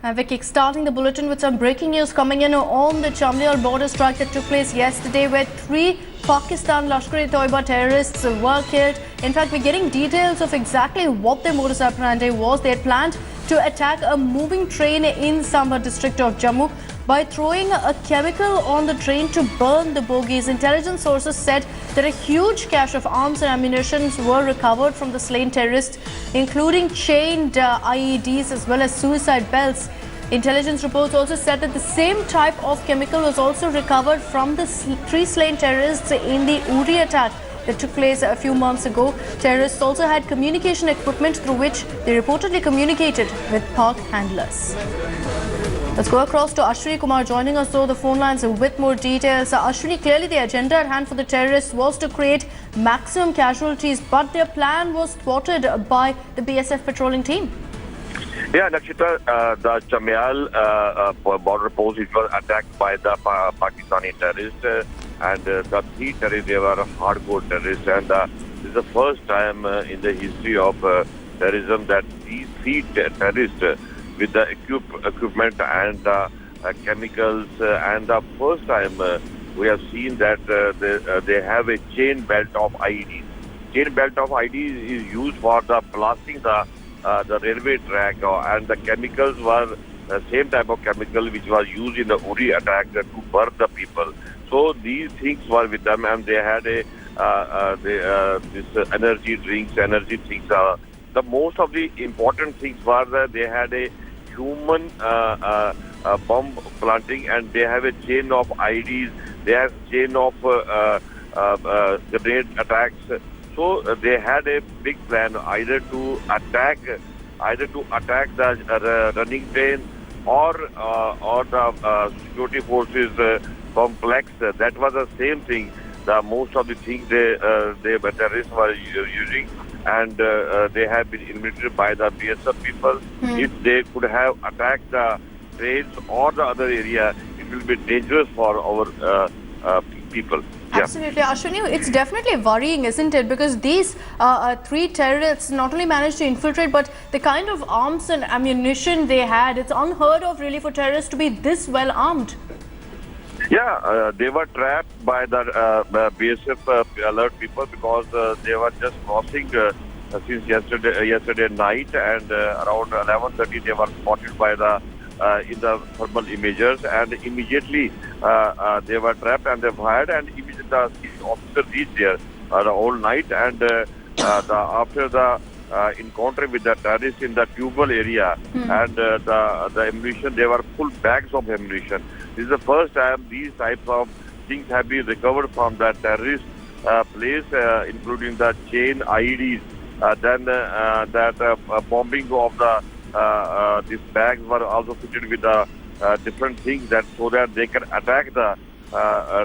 And we're kickstarting the bulletin with some breaking news coming in on the Chamlial border strike that took place yesterday, where 3 Pakistan Lashkar-e-Toiba terrorists were killed. In fact, we're getting details of exactly what their modus operandi was. They had planned to attack a moving train in Sambha district of Jammu by throwing a chemical on the train to burn the bogies. Intelligence sources said that a huge cache of arms and ammunition were recovered from the slain terrorists, including chained IEDs as well as suicide belts. Intelligence reports also said that the same type of chemical was also recovered from the 3 slain terrorists in the Uri attack that took place a few months ago. Terrorists also had communication equipment through which they reportedly communicated with Pak handlers. Let's go across to Ashwini Kumar joining us through the phone lines with more details. Ashwini, clearly the agenda at hand for the terrorists was to create maximum casualties, but their plan was thwarted by the BSF patrolling team. Yeah, Nakshita, the Chamlial border post, it was attacked by the Pakistani terrorists, and the 3 terrorists, they were hardcore terrorists, and this is the first time in the history of terrorism that these 3 terrorists with the equipment and chemicals, and the first time we have seen that they have a chain belt of IEDs. Chain belt of IEDs is used for the blasting the railway track, and the chemicals were the same type of chemical which was used in the Uri attack to burn the people. So these things were with them, and they had this energy drinks. The most of the important things were that they had a human bomb planting, and they have a chain of IEDs. They have chain of grenade attacks. So they had a big plan either to attack the running train or the security forces complex. That was the same thing. The most of the things the terrorists were using, and they have been eliminated by the BSF people. If they could have attacked the trains or the other area, it will be dangerous for our people. Absolutely. Ashwini, it's definitely worrying, isn't it? Because these 3 terrorists not only managed to infiltrate, but the kind of arms and ammunition they had, it's unheard of really for terrorists to be this well armed. Yeah, they were trapped by the BSF alert people because they were just crossing since yesterday night, and around 11:30 they were spotted by the in the thermal imagers, and immediately they were trapped and they fired, and immediately the officer reached there the whole night, and after the encounter with the terrorists in the Tubal area, and the ammunition, they were full bags of ammunition. This is the first time these types of things have been recovered from the terrorist place, including the chain IEDs. Then that bombing of the these bags were also fitted with the different things that so that they can attack the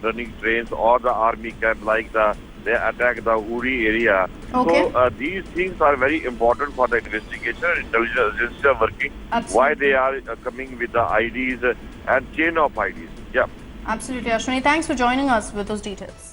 running trains or the army camp, like they attack the Uri area. Okay. So these things are very important for the investigation, and intelligence agencies are working. Absolutely. Why they are coming with the IDs and chain of IDs. Yeah. Absolutely, Ashwini. Thanks for joining us with those details.